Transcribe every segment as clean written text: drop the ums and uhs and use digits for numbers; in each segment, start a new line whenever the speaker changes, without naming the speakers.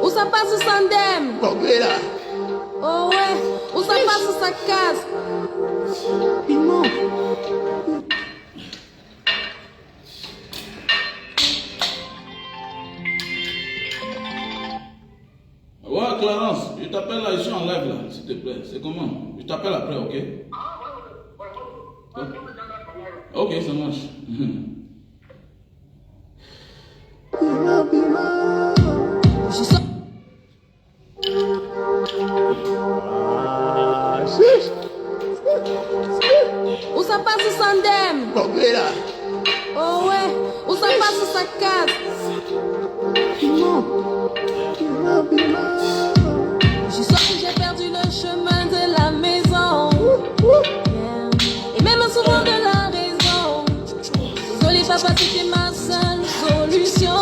Où ça passe au Sandem?
Congrès là.
Oh ouais, où ça passe au sa case?
Piment.
Ouais, Clarence, je t'appelle là, je suis en live là, s'il te plaît. C'est comment? Je t'appelle après, ok? Ok, ça marche.
Je sors. Où ça passe au Sandem?
Congrès là.
Oh ouais, où ça passe au sa case? Je sors que j'ai perdu le chemin de la maison. Yeah. Et même souvent de la raison. Désolé papa, c'était ma seule solution.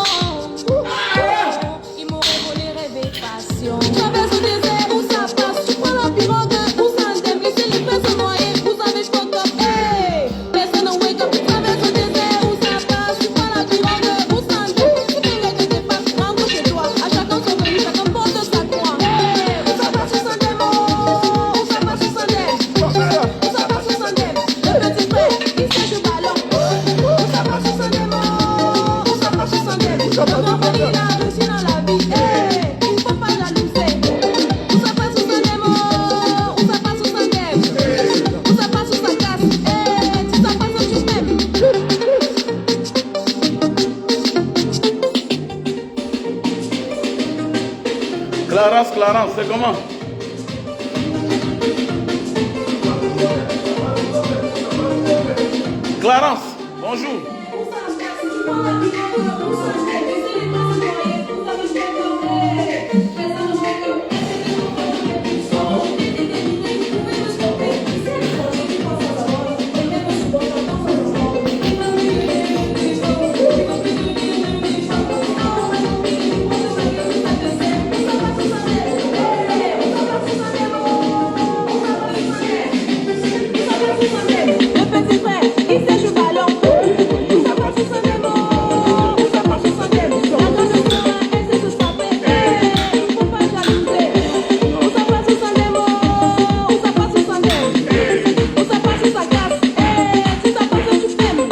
Il m'aurait volé rêve et passion. Traverse le désert où ça passe. Tu prends la pirogue où ça t'aime. Laissez les personnes noyées. Vous avez fuck up. Hey, personne ne wake up. Tu traverses le désert où ça passe. Tu prends la pirogue où ça t'aime. Tu fais que tu dépasses. Rentre chez toi. À chacun son venu. Chacun porte sa croix. Hey, où ça passe où ça t'aime. Où ça passe où ça t'aime. Où ça passe où ça t'aime. Le petit frère, il sèche le ballon. Où ça passe où ça t'aime. Où ça passe où ça t'aime. Le grand frère, il a réussi dans la vie. Hey, il faut pas jalouser. Où ça passe où ça t'aime. Où ça passe où ça t'aime. Où ça passe où ça casse. Hey, si ça passe, tu m'aimes.
Clarence, c'est comment? Clarence, bonjour.
Le petit frère, il sèche le ballon. Où ça passe où ça t'aime. Où ça passe où ça t'aime. La grande sœur, elle sait se frapper. Il faut pas jalouser. Où ça passe où ça t'aime. Où ça passe où ça t'aime. Où ça passe où ça casse. Si ça passe, tu t'aimes.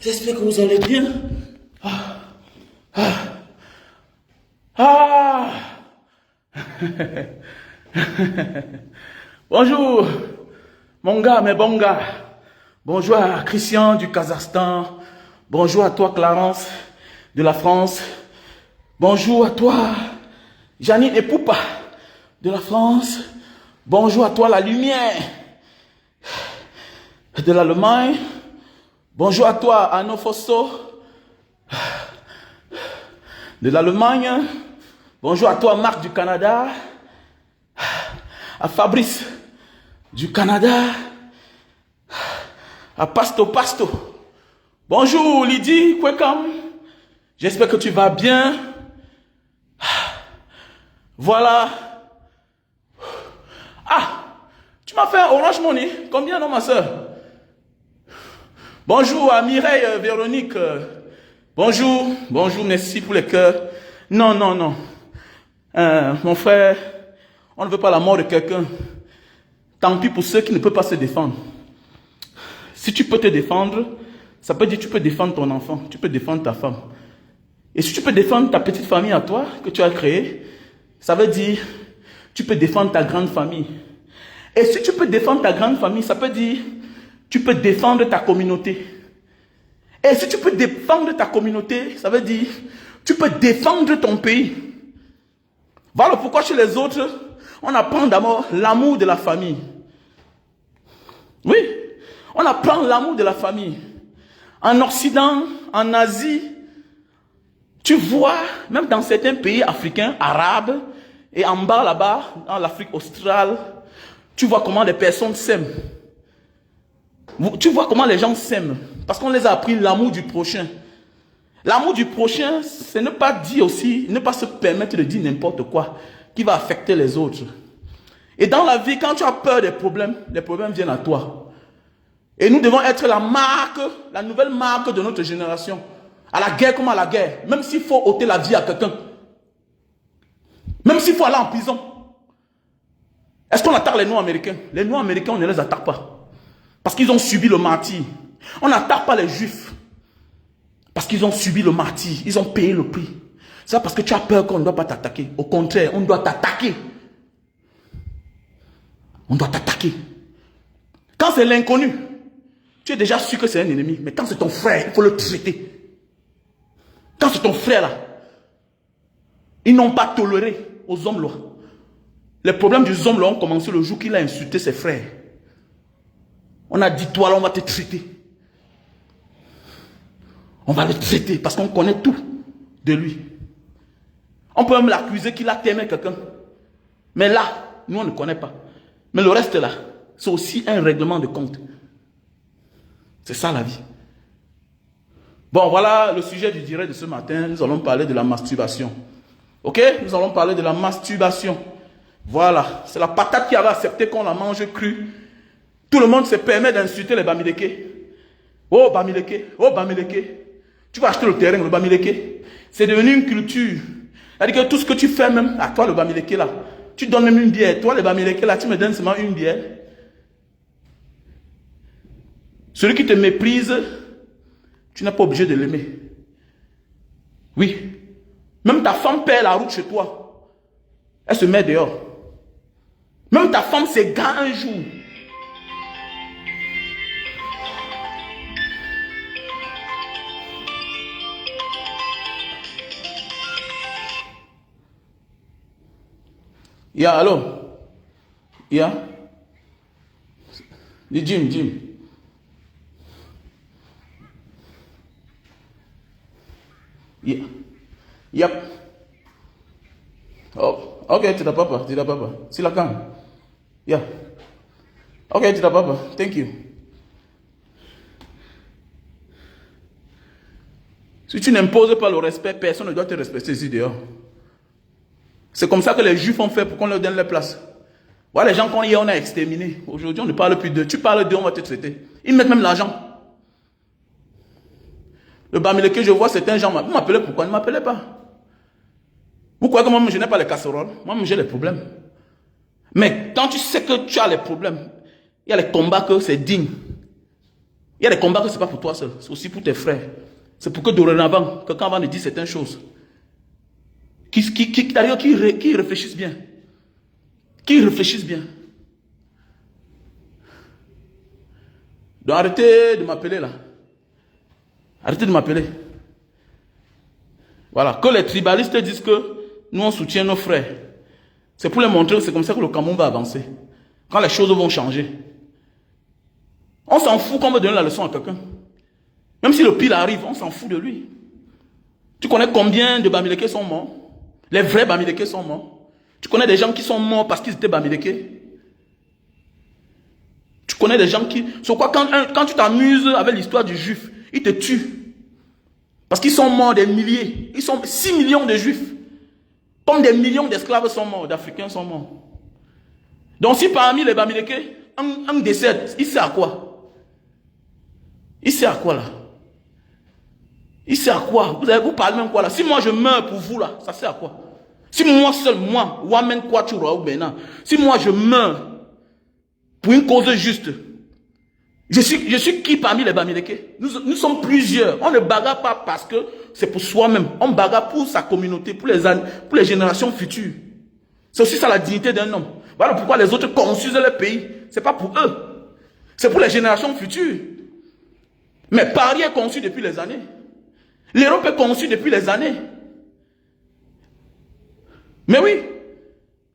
J'espère que vous allez bien. Ah. Bonjour, mon gars, mes bons gars. Bonjour à Christian du Kazakhstan. Bonjour à toi, Clarence de la France. Bonjour à toi, Janine et Poupa de la France. Bonjour à toi, la lumière de l'Allemagne. Bonjour à toi, Arnaud Fosso de l'Allemagne. Bonjour à toi, Marc du Canada. À Fabrice du Canada. À Pasto. Bonjour, Lydie, welcome. J'espère que tu vas bien. Voilà. Ah, tu m'as fait un Orange Money. Combien, non, ma soeur? Bonjour à Mireille, Véronique. Bonjour, bonjour, merci pour les cœurs. Non, non, non. Mon frère, on ne veut pas la mort de quelqu'un. Tant pis pour ceux qui ne peuvent pas se défendre. Si tu peux te défendre, ça peut dire que tu peux défendre ton enfant, tu peux défendre ta femme. Et si tu peux défendre ta petite famille à toi, que tu as créée, ça veut dire tu peux défendre ta grande famille. Et si tu peux défendre ta grande famille, ça peut dire tu peux défendre ta communauté. Et si tu peux défendre ta communauté, ça veut dire tu peux défendre ton pays. Voilà pourquoi chez les autres, on apprend d'abord l'amour de la famille. Oui, on apprend l'amour de la famille. En Occident, en Asie, tu vois, même dans certains pays africains, arabes, et en bas là-bas, dans l'Afrique australe, tu vois comment les personnes s'aiment. Tu vois comment les gens s'aiment. Parce qu'on les a appris l'amour du prochain. L'amour du prochain, c'est ne pas dire aussi, ne pas se permettre de dire n'importe quoi qui va affecter les autres. Et dans la vie, quand tu as peur des problèmes, les problèmes viennent à toi. Et nous devons être la marque, la nouvelle marque de notre génération. À la guerre comme à la guerre. Même s'il faut ôter la vie à quelqu'un. Même s'il faut aller en prison. Est-ce qu'on attaque les Noirs américains? Les Noirs américains, on ne les attaque pas. Parce qu'ils ont subi le martyre. On n'attaque pas les Juifs. Parce qu'ils ont subi le martyre. Ils ont payé le prix. C'est pas parce que tu as peur qu'on ne doit pas t'attaquer. Au contraire, on doit t'attaquer. On doit t'attaquer. Quand c'est l'inconnu, tu es déjà sûr que c'est un ennemi. Mais quand c'est ton frère, il faut le traiter. Quand c'est ton frère là, ils n'ont pas toléré aux hommes là. Les problèmes des hommes là ont commencé le jour qu'il a insulté ses frères. On a dit, toi là, on va te traiter. On va le traiter parce qu'on connaît tout de lui. On peut même l'accuser qu'il a aimé quelqu'un. Mais là, nous on ne connaît pas. Mais le reste là, c'est aussi un règlement de compte. C'est ça la vie. Bon, voilà le sujet du direct de ce matin. Nous allons parler de la masturbation. Ok? Nous allons parler de la masturbation. Voilà. C'est la patate qui avait accepté qu'on la mange crue. Tout le monde se permet d'insulter les Bamileke. Oh, Bamileke. Oh, Bamileke. Tu vas acheter le terrain, le Bamileke. C'est devenu une culture. C'est-à-dire que tout ce que tu fais même, à toi le Bamileke là, tu donnes même une bière. Toi le Bamileke là, tu me donnes seulement une bière. Celui qui te méprise, tu n'es pas obligé de l'aimer. Oui. Même ta femme perd la route chez toi. Elle se met dehors. Même ta femme s'égare un jour. Yeah, allô? Yeah? Dis Jim. Yeah. Yep. Oh, okay, tidak apa-apa. Silakan. Yeah. Okay, tidak apa-apa. Thank you. Si tu n'imposes pas le respect, personne ne doit te respecter ici dehors. C'est comme ça que les Juifs ont fait pour qu'on leur donne leur place. Voilà les gens qu'on hier on a exterminés. Aujourd'hui on ne parle plus d'eux. Tu parles d'eux, on va te traiter. Ils mettent même l'argent. Le Bamileke, je vois certains gens. Vous m'appelez pourquoi? Ne m'appelez pas. Vous croyez que moi je n'ai pas les casseroles? Moi j'ai les problèmes. Mais quand tu sais que tu as les problèmes, il y a les combats que c'est digne. Il y a les combats que ce n'est pas pour toi seul. C'est aussi pour tes frères. C'est pour que dorénavant, quelqu'un va te dire certaines choses. Qui réfléchissent bien. Qui réfléchissent bien. Donc arrêtez de m'appeler là. Arrêtez de m'appeler. Voilà. Que les tribalistes disent que nous on soutient nos frères. C'est pour les montrer que c'est comme ça que le Cameroun va avancer. Quand les choses vont changer. On s'en fout qu'on va donner la leçon à quelqu'un. Même si le pire arrive, on s'en fout de lui. Tu connais combien de Bamileke sont morts? Les vrais Bamileke sont morts. Tu connais des gens qui sont morts parce qu'ils étaient Bamileke. Tu connais des gens qui... Sur quoi quand tu t'amuses avec l'histoire du juif, il te tue. Parce qu'ils sont morts des milliers. Ils sont 6 millions de juifs. Comme des millions d'esclaves sont morts, d'Africains sont morts. Donc si parmi les Bamileke, un décède, il sert à quoi? Il sert à quoi là? Il sert à quoi? Vous parlez même quoi là? Si moi je meurs pour vous là, ça sert à quoi? Si moi seul, moi, Wamen Kwachura ou Bena, si moi je meurs pour une cause juste, je suis qui parmi les Bamileke? Nous sommes plusieurs. On ne bagarre pas parce que c'est pour soi-même. On bagarre pour sa communauté, pour les générations futures. C'est aussi ça la dignité d'un homme. Voilà pourquoi les autres construisent le pays. Ce n'est pas pour eux. C'est pour les générations futures. Mais Paris est conçu depuis les années. L'Europe est conçue depuis les années. Mais oui,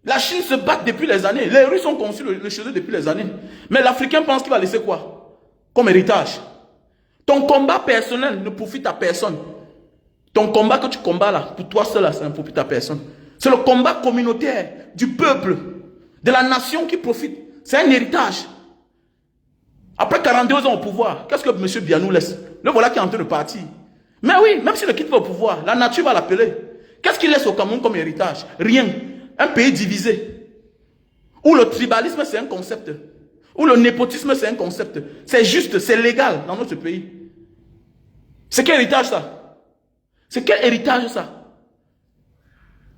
la Chine se bat depuis les années. Les Russes ont conçu le chez eux depuis les années. Mais l'Africain pense qu'il va laisser quoi? Comme héritage. Ton combat personnel ne profite à personne. Ton combat que tu combats là, pour toi seul, ça ne profite à personne. C'est le combat communautaire du peuple, de la nation qui profite. C'est un héritage. Après 42 ans au pouvoir, qu'est-ce que M. Bianou laisse? Le voilà qui est en train de partir. Mais oui, même s'il ne quitte pas au pouvoir, la nature va l'appeler. Qu'est-ce qu'il laisse au Cameroun comme héritage? Rien. Un pays divisé. Où le tribalisme c'est un concept. Où le népotisme c'est un concept. C'est juste, c'est légal dans notre pays. C'est quel héritage ça? C'est quel héritage ça?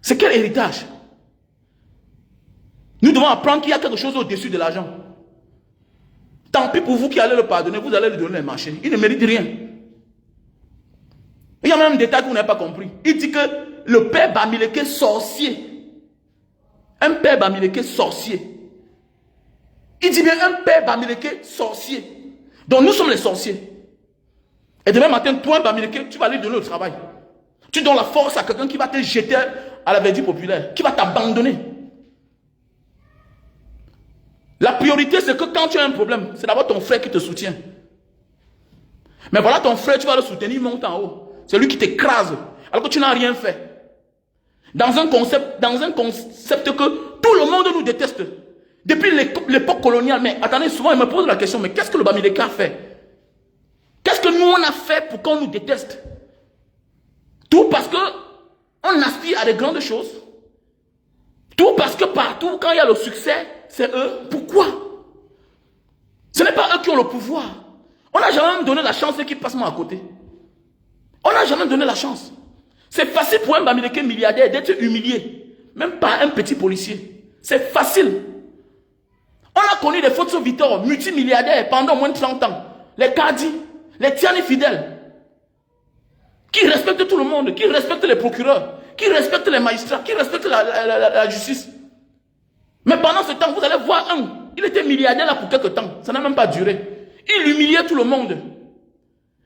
C'est quel héritage? Nous devons apprendre qu'il y a quelque chose au-dessus de l'argent. Tant pis pour vous qui allez le pardonner, vous allez lui donner les marchés. Il ne mérite rien. Il y a même un détail que vous n'avez pas compris. Il dit que le père Bamileke sorcier. Un père Bamileke sorcier. Il dit bien un père Bamileke sorcier. Donc nous sommes les sorciers. Et demain matin, toi Bamileke, tu vas lui donner le travail. Tu donnes la force à quelqu'un qui va te jeter à la verdure populaire. Qui va t'abandonner. La priorité, c'est que quand tu as un problème, c'est d'abord ton frère qui te soutient. Mais voilà ton frère, tu vas le soutenir, il monte en haut. C'est lui qui t'écrase, alors que tu n'as rien fait. Dans un concept que tout le monde nous déteste. Depuis l'époque coloniale. Mais attendez, souvent, il me pose la question, mais qu'est-ce que le Bamileke a fait? Qu'est-ce que nous, on a fait pour qu'on nous déteste? Tout parce que on aspire à de grandes choses. Tout parce que partout, quand il y a le succès, c'est eux. Pourquoi? Ce n'est pas eux qui ont le pouvoir. On n'a jamais donné la chance qu'ils passent moi à côté. On n'a jamais donné la chance. C'est facile pour un Bamileke milliardaire d'être humilié. Même pas un petit policier. C'est facile. On a connu des Fosso Victor multimilliardaires pendant moins de 30 ans. Les Kadi, les Tiani fidèles. Qui respectent tout le monde, qui respectent les procureurs, qui respectent les magistrats, qui respectent la justice. Mais pendant ce temps, vous allez voir un. Il était milliardaire là pour quelque temps. Ça n'a même pas duré. Il humiliait tout le monde.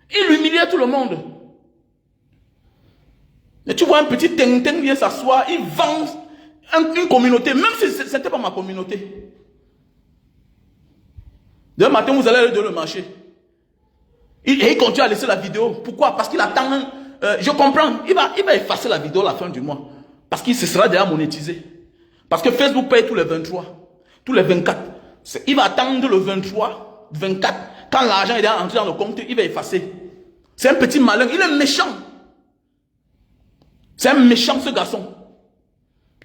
Il humiliait tout le monde. Et tu vois un petit ting-ting vient s'asseoir, il vend une communauté, même si ce n'était pas ma communauté. Demain matin, vous allez aller dans le marché. Et il continue à laisser la vidéo. Pourquoi? Parce qu'il attend, je comprends, il va effacer la vidéo à la fin du mois. Parce qu'il se sera déjà monétisé. Parce que Facebook paye tous les 23, tous les 24. Il va attendre le 23, 24. Quand l'argent est déjà entré dans le compte, il va effacer. C'est un petit malin, il est méchant. C'est un méchant ce garçon.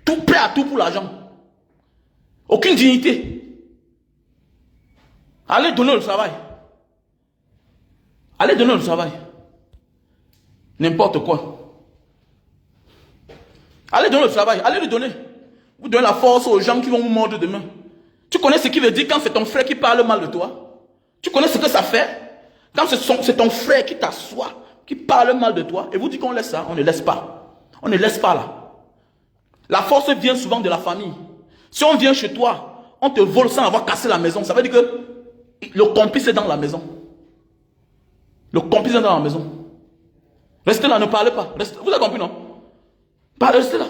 Tout prêt à tout pour l'argent. Aucune dignité. Allez donner le travail. Allez donner le travail. N'importe quoi. Allez donner le travail. Allez lui donner. Vous donnez la force aux gens qui vont vous mordre demain. Tu connais ce qui veut dire quand c'est ton frère qui parle mal de toi? Tu connais ce que ça fait? Quand c'est ton frère qui t'assoit, qui parle mal de toi, et vous dites qu'on laisse ça, on ne laisse pas. On ne laisse pas là. La force vient souvent de la famille. Si on vient chez toi, on te vole sans avoir cassé la maison, ça veut dire que le complice est dans la maison. Le complice est dans la maison. Restez là, ne parlez pas. Restez, vous avez compris, non? Restez là.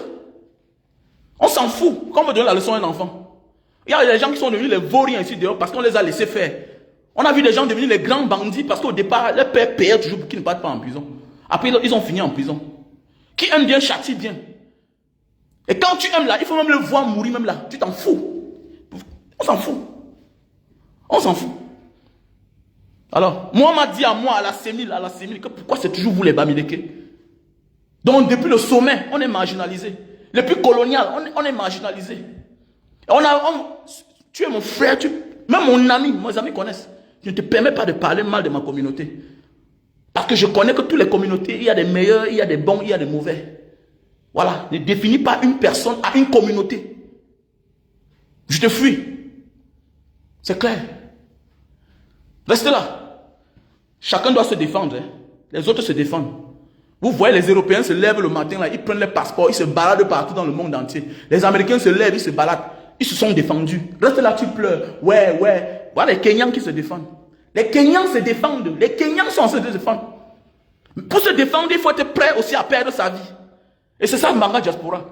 On s'en fout. Quand on veut donner la leçon à un enfant. Il y a des gens qui sont devenus les vauriens ici dehors parce qu'on les a laissés faire. On a vu des gens devenir les grands bandits parce qu'au départ, les pères payaient toujours pour qu'ils ne partent pas en prison. Après, ils ont fini en prison. Qui aime bien châtie bien. Et quand tu aimes là, il faut même le voir mourir même là. Tu t'en fous. On s'en fout. On s'en fout. Alors, moi, on m'a dit à moi, à la CEMIL, que pourquoi c'est toujours vous les Bamileke? Donc, depuis le sommet, on est marginalisé. Depuis colonial, on est marginalisé. Tu es mon frère, même mon ami, mes amis connaissent. Je ne te permets pas de parler mal de ma communauté. Parce que je connais que toutes les communautés, il y a des meilleurs, il y a des bons, il y a des mauvais. Voilà, ne définis pas une personne à une communauté. Je te fuis. C'est clair. Restez là. Chacun doit se défendre. Hein. Les autres se défendent. Vous voyez, les Européens se lèvent le matin, là, ils prennent les passeports, ils se baladent partout dans le monde entier. Les Américains se lèvent, ils se baladent. Ils se sont défendus. Reste là, tu pleures. Ouais. Voilà les Kenyans qui se défendent. Les Kenyans se défendent. Les Kenyans sont en train de se défendre. Pour se défendre, il faut être prêt aussi à perdre sa vie. Et c'est ça, Manga Diaspora.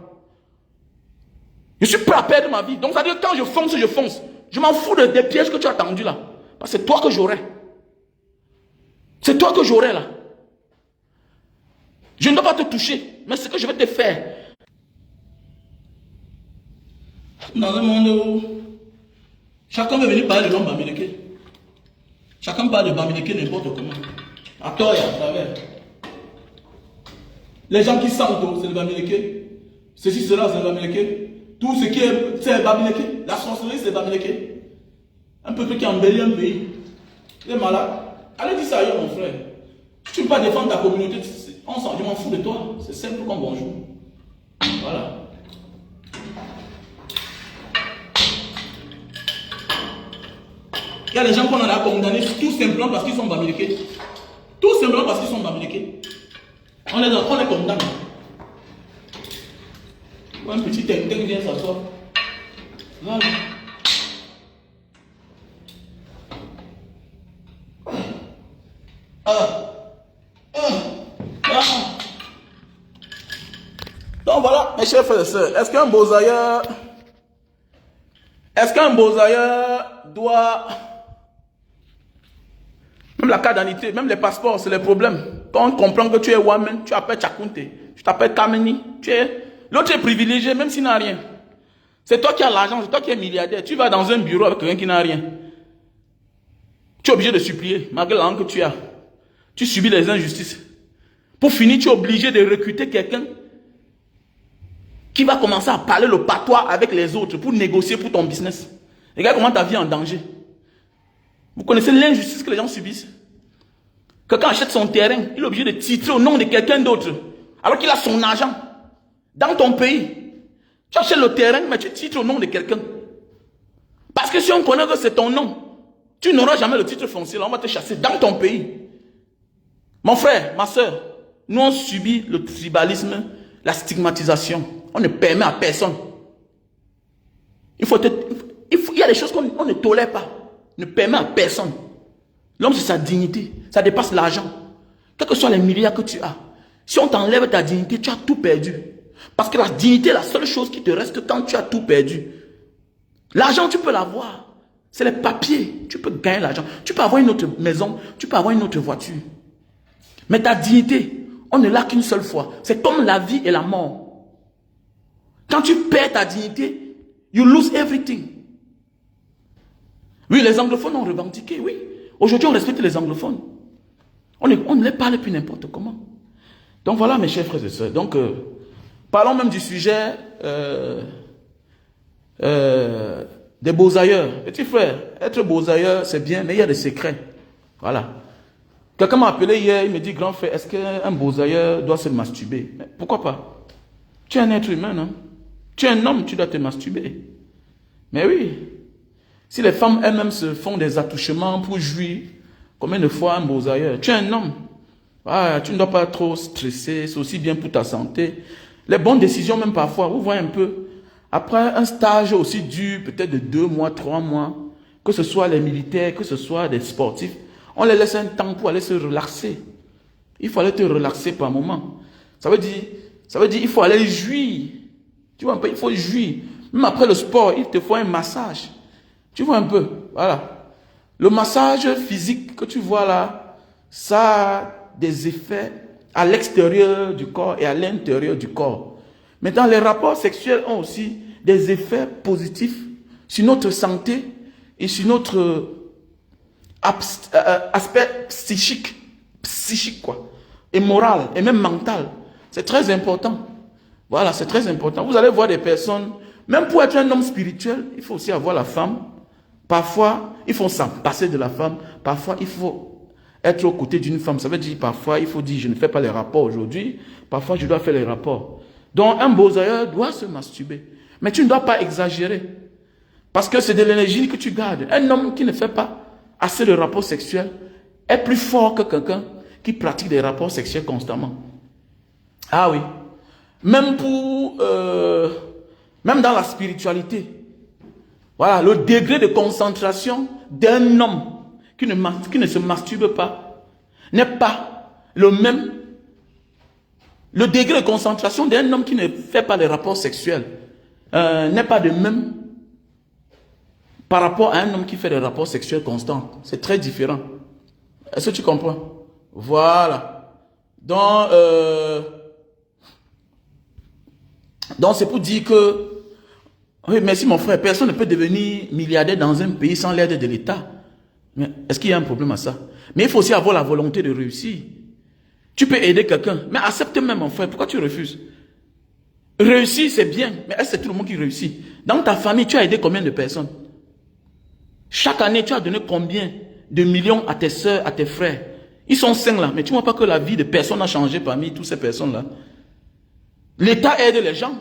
Je suis prêt à perdre ma vie. Donc, ça veut dire que quand je fonce, je fonce. Je m'en fous des pièges que tu as tendus là. Parce que c'est toi que j'aurai. C'est toi que j'aurai là. Je ne dois pas te toucher. Mais ce que je vais te faire. Dans un monde où chacun veut venir parler de l'homme Bamileke. Chacun parle de Bamileke n'importe comment. À tort et à travers. Les gens qui sentent, c'est le Bamileke. Ceci, cela, c'est le Bamileke. Tout ce qui est, c'est le Bamileke. La sorcellerie, c'est le Bamileke. Un peuple qui embellit un pays. Il est malade. Allez dire ça ailleurs, mon frère. Tu ne peux pas défendre ta communauté. Je m'en fous de toi. C'est simple comme bonjour. Voilà. Il y a des gens qu'on a condamnés tout simplement parce qu'ils sont Bamileke. Tout simplement parce qu'ils sont Bamileke. On les condamne. Un petit tintin qui vient s'asseoir. Voilà. Donc voilà, mes chers frères et sœurs, est-ce qu'un Bozaïeur doit... Même la carte d'identité, même les passeports, c'est les problèmes. Quand on comprend que tu es Wamen, tu appelles Tchakounte, tu t'appelles Kameni, l'autre est privilégié, même s'il n'a rien. C'est toi qui as l'argent, c'est toi qui es milliardaire. Tu vas dans un bureau avec quelqu'un qui n'a rien. Tu es obligé de supplier, malgré l'argent que tu as. Tu subis les injustices. Pour finir, tu es obligé de recruter quelqu'un qui va commencer à parler le patois avec les autres pour négocier pour ton business. Regarde comment ta vie est en danger. Vous connaissez l'injustice que les gens subissent. Quelqu'un achète son terrain, il est obligé de titrer au nom de quelqu'un d'autre, alors qu'il a son argent. Dans ton pays, tu achètes le terrain, mais tu titres au nom de quelqu'un. Parce que si on connaît que c'est ton nom, tu n'auras jamais le titre foncier, là, on va te chasser dans ton pays. Mon frère, ma soeur, nous on subit le tribalisme, la stigmatisation. On ne permet à personne. Il y a des choses qu'on ne tolère pas. Ne permet à personne. L'homme, c'est sa dignité. Ça dépasse l'argent. Quels que soient les milliards que tu as. Si on t'enlève ta dignité, tu as tout perdu. Parce que la dignité est la seule chose qui te reste quand tu as tout perdu. L'argent, tu peux l'avoir. C'est les papiers. Tu peux gagner l'argent. Tu peux avoir une autre maison. Tu peux avoir une autre voiture. Mais ta dignité, on ne l'a qu'une seule fois. C'est comme la vie et la mort. Quand tu perds ta dignité, you lose everything. Oui, les anglophones ont revendiqué, oui. Aujourd'hui, on respecte les anglophones. On ne les parle plus n'importe comment. Donc voilà, mes chers frères et sœurs. Donc, parlons même du sujet des Bozaïeurs. Petit frère, être Bozaïeur, c'est bien, mais il y a des secrets. Voilà. Quelqu'un m'a appelé hier, il me dit, grand frère, est-ce qu'un Bozaïeur doit se masturber? Mais pourquoi pas? Tu es un être humain, non? Tu es un homme, tu dois te masturber. Mais oui. Si les femmes elles-mêmes se font des attouchements pour jouir, combien de fois un Bozaïeur? Tu es un homme. Ah, tu ne dois pas trop stresser, c'est aussi bien pour ta santé. Les bonnes décisions même parfois, vous voyez un peu. Après un stage aussi dur, peut-être de 2 mois, 3 mois, que ce soit les militaires, que ce soit des sportifs, on les laisse un temps pour aller se relaxer. Il faut aller te relaxer par moment. Ça veut dire il faut aller jouir. Tu vois un peu, il faut jouir. Même après le sport, il te faut un massage. Tu vois un peu, voilà. Le massage physique que tu vois là, ça a des effets à l'extérieur du corps et à l'intérieur du corps. Maintenant, les rapports sexuels ont aussi des effets positifs sur notre santé et sur notre aspect psychique quoi, et moral, et même mental. C'est très important. Voilà, c'est très important. Vous allez voir des personnes, même pour être un homme spirituel, il faut aussi avoir la femme. Parfois, il faut s'en passer de la femme. Parfois, il faut être aux côtés d'une femme. Ça veut dire, parfois, il faut dire, je ne fais pas les rapports aujourd'hui. Parfois, je dois faire les rapports. Donc, un beau-ailleurs doit se masturber. Mais tu ne dois pas exagérer. Parce que c'est de l'énergie que tu gardes. Un homme qui ne fait pas assez de rapports sexuels est plus fort que quelqu'un qui pratique des rapports sexuels constamment. Ah oui. Même même dans la spiritualité. Voilà, le degré de concentration d'un homme qui ne se masturbe pas n'est pas le même. Le degré de concentration d'un homme qui ne fait pas les rapports sexuels n'est pas de même par rapport à un homme qui fait des rapports sexuels constants. C'est très différent. Est-ce que tu comprends? Voilà. Donc c'est pour dire que, oui, merci mon frère, personne ne peut devenir milliardaire dans un pays sans l'aide de l'État. Mais est-ce qu'il y a un problème à ça? Mais il faut aussi avoir la volonté de réussir. Tu peux aider quelqu'un, mais accepte même mon frère, pourquoi tu refuses? Réussir c'est bien, mais est-ce que c'est tout le monde qui réussit? Dans ta famille, tu as aidé combien de personnes? Chaque année, tu as donné combien de millions à tes soeurs, à tes frères? Ils sont 5 là, mais tu ne vois pas que la vie de personne a changé parmi toutes ces personnes-là. L'État aide les gens.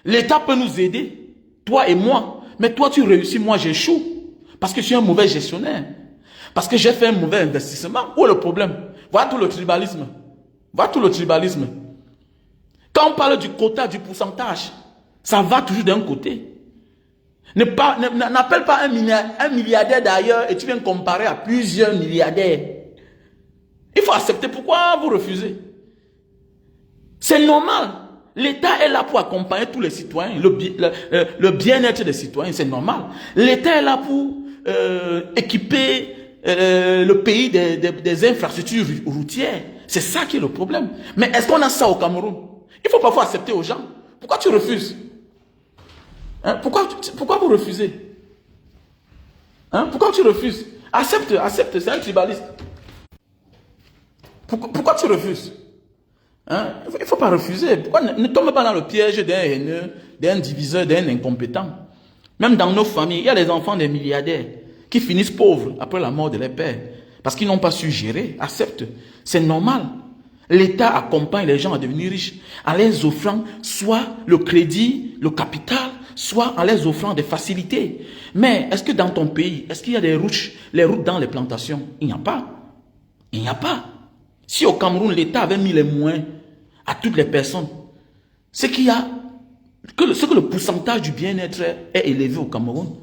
L'État peut nous aider, toi et moi. Mais toi, tu réussis, moi, j'échoue. Parce que je suis un mauvais gestionnaire. Parce que j'ai fait un mauvais investissement. Où est le problème? Voilà tout le tribalisme. Voilà tout le tribalisme. Quand on parle du quota, du pourcentage, ça va toujours d'un côté. N'appelle pas un milliardaire d'ailleurs et tu viens comparer à plusieurs milliardaires. Il faut accepter. Pourquoi vous refusez? C'est normal. L'État est là pour accompagner tous les citoyens, le bien-être des citoyens, c'est normal. L'État est là pour équiper le pays des infrastructures routières. C'est ça qui est le problème. Mais est-ce qu'on a ça au Cameroun? Il faut parfois accepter aux gens. Pourquoi tu refuses? Hein? Pourquoi vous refusez? Hein? Pourquoi tu refuses? Accepte, c'est un tribaliste. Pourquoi tu refuses? Hein? Il ne faut pas refuser. Pourquoi ne tombe pas dans le piège d'un haineux, d'un diviseur, d'un incompétent? Même dans nos familles, il y a des enfants des milliardaires qui finissent pauvres après la mort de leurs pères parce qu'ils n'ont pas su gérer. Accepte. C'est normal. L'État accompagne les gens à devenir riches en les offrant soit le crédit, le capital, soit en les offrant des facilités. Mais est-ce que dans ton pays, est-ce qu'il y a les routes dans les plantations? Il n'y a pas. Il n'y a pas. Si au Cameroun, l'État avait mis les moyens à toutes les personnes, c'est qu'il y a que le pourcentage du bien-être est élevé au Cameroun.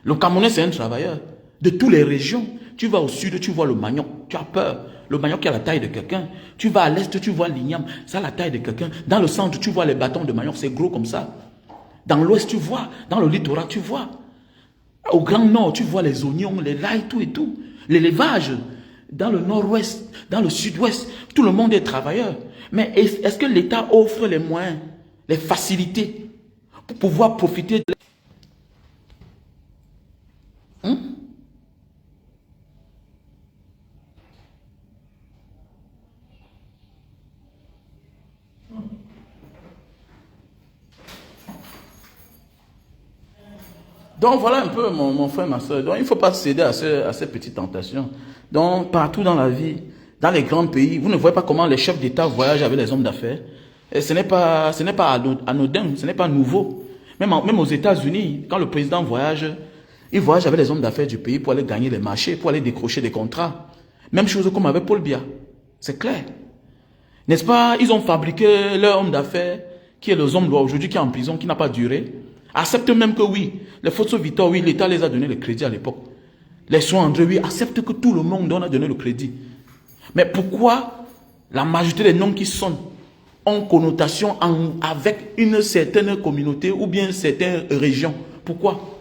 Le Camerounais, c'est un travailleur. De toutes les régions, tu vas au sud, tu vois le manioc, tu as peur. Le manioc qui a la taille de quelqu'un. Tu vas à l'est, tu vois l'igname, ça a la taille de quelqu'un. Dans le centre, tu vois les bâtons de manioc, c'est gros comme ça. Dans l'ouest, tu vois. Dans le littoral, tu vois. Au grand nord, tu vois les oignons, les lails, tout et tout. L'élevage. Dans le nord-ouest, dans le sud-ouest, tout le monde est travailleur. Mais est-ce que l'État offre les moyens, les facilités pour pouvoir profiter de... Donc voilà un peu mon frère, ma soeur. Donc il ne faut pas céder à ces petites tentations. Donc partout dans la vie, dans les grands pays, vous ne voyez pas comment les chefs d'État voyagent avec les hommes d'affaires. Et ce n'est pas anodin, ce n'est pas nouveau. Même aux États-Unis, quand le président voyage, il voyage avec les hommes d'affaires du pays pour aller gagner les marchés, pour aller décrocher des contrats. Même chose comme avec Paul Biya. C'est clair. N'est-ce pas? Ils ont fabriqué leur homme d'affaires, qui est le homme aujourd'hui, qui est en prison, qui n'a pas duré. Accepte même que oui, les Fosso Victor, oui, l'État les a donné le crédit à l'époque. Les soins André, oui, accepte que tout le monde en a donné le crédit. Mais pourquoi la majorité des noms qui sont en connotation avec une certaine communauté ou bien certaines régions? Pourquoi?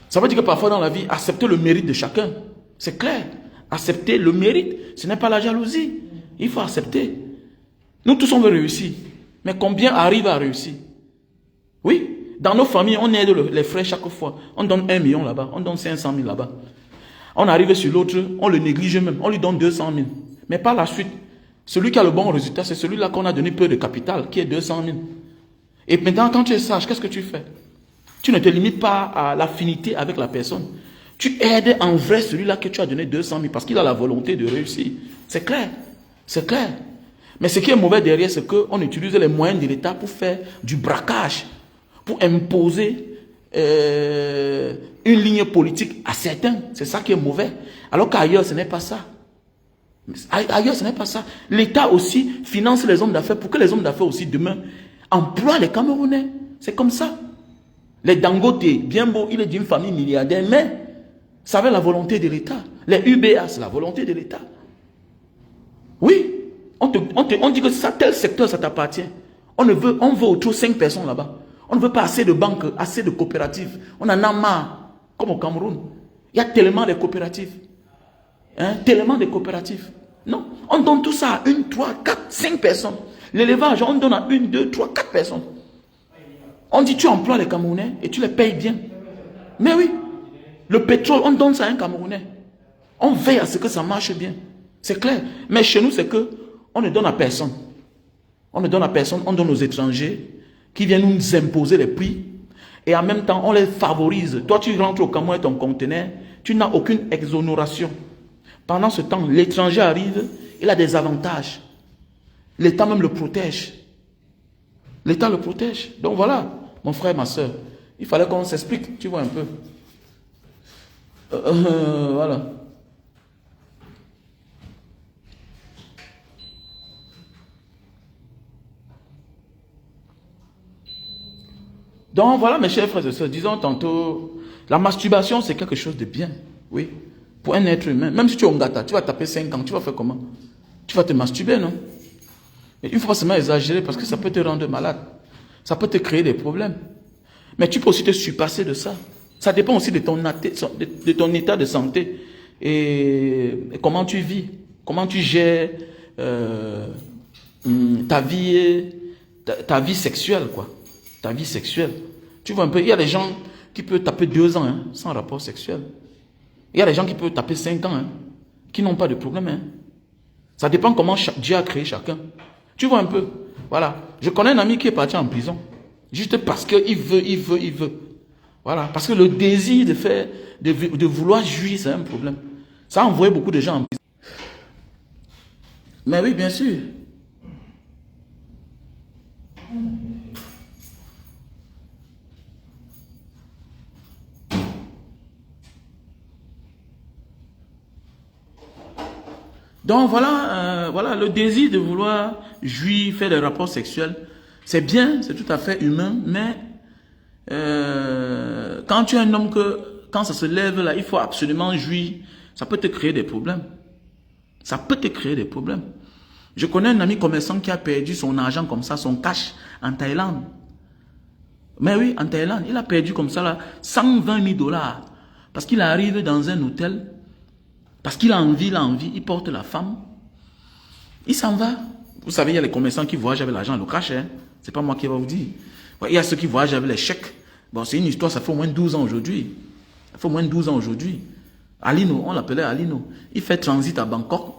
Ça veut dire que parfois dans la vie, accepter le mérite de chacun. C'est clair. Accepter le mérite, ce n'est pas la jalousie. Il faut accepter. Nous tous on veut réussir. Mais combien arrivent à réussir? Oui. Dans nos familles, on aide les frères chaque fois. On donne 1 million là-bas, on donne 500 000 là-bas. On arrive sur l'autre, on le néglige même, on lui donne 200 000. Mais par la suite, celui qui a le bon résultat, c'est celui-là qu'on a donné peu de capital, qui est 200 000. Et maintenant, quand tu es sage, qu'est-ce que tu fais? Tu ne te limites pas à l'affinité avec la personne. Tu aides en vrai celui-là que tu as donné 200 000 parce qu'il a la volonté de réussir. C'est clair. C'est clair. Mais ce qui est mauvais derrière, c'est qu'on utilise les moyens de l'État pour faire du braquage, pour imposer une ligne politique à certains. C'est ça qui est mauvais. Alors qu'ailleurs, ce n'est pas ça. Ailleurs, ce n'est pas ça. L'État aussi finance les hommes d'affaires pour que les hommes d'affaires aussi demain emploient les Camerounais. C'est comme ça. Les Dangote, bien beau, il est d'une famille milliardaire, mais ça avait la volonté de l'État. Les UBA, c'est la volonté de l'État. Oui. On dit que ça, tel secteur, ça t'appartient. On veut autour 5 personnes là-bas. On ne veut pas assez de banques, assez de coopératives. On en a marre, comme au Cameroun. Il y a tellement de coopératives. Hein, tellement de coopératives. Non, on donne tout ça à 1, 3, 4, 5 personnes. L'élevage, on donne à 1, 2, 3, 4 personnes. On dit tu emploies les Camerounais et tu les payes bien. Mais oui, le pétrole, on donne ça à un Camerounais. On veille à ce que ça marche bien. C'est clair. Mais chez nous, c'est que on ne donne à personne. On ne donne à personne, on donne aux étrangers qui viennent nous imposer les prix. Et en même temps, on les favorise. Toi, tu rentres au Cameroun avec ton conteneur, tu n'as aucune exonération. Pendant ce temps, l'étranger arrive, il a des avantages. L'État même le protège. L'État le protège. Donc voilà, mon frère, ma soeur, il fallait qu'on s'explique, tu vois un peu. Voilà. Donc voilà mes chers frères et sœurs, disons tantôt, la masturbation c'est quelque chose de bien, oui, pour un être humain. Même si tu es Ongata, tu vas taper 5 ans, tu vas faire comment? Tu vas te masturber, non? Mais il ne faut pas seulement exagérer parce que ça peut te rendre malade. Ça peut te créer des problèmes. Mais tu peux aussi te surpasser de ça. Ça dépend aussi de ton état de santé et comment tu vis, comment tu gères ta vie sexuelle, quoi. Ta vie sexuelle. Tu vois un peu, il y a des gens qui peuvent taper 2 ans hein, sans rapport sexuel. Il y a des gens qui peuvent taper 5 ans, hein, qui n'ont pas de problème. Hein. Ça dépend comment Dieu a créé chacun. Tu vois un peu. Voilà. Je connais un ami qui est parti en prison. Juste parce qu'il veut. Voilà. Parce que le désir de vouloir jouir, c'est un problème. Ça a envoyé beaucoup de gens en prison. Mais oui, bien sûr. Donc voilà, voilà, le désir de vouloir jouir, faire des rapports sexuels, c'est bien, c'est tout à fait humain, mais quand tu es un homme quand ça se lève là, il faut absolument jouir, ça peut te créer des problèmes. Ça peut te créer des problèmes. Je connais un ami commerçant qui a perdu son argent comme ça, son cash en Thaïlande. Mais oui, en Thaïlande, il a perdu comme ça là, 120 000 $. Parce qu'il arrive dans un hôtel. Parce qu'il a envie, il porte la femme. Il s'en va. Vous savez, il y a les commerçants qui voyagent avec l'argent, le cash. Hein? C'est pas moi qui va vous dire. Il y a ceux qui voyagent avec les chèques. Bon, c'est une histoire, ça fait au moins 12 ans aujourd'hui. Ça fait au moins 12 ans aujourd'hui. Alino, on l'appelait Alino. Il fait transit à Bangkok.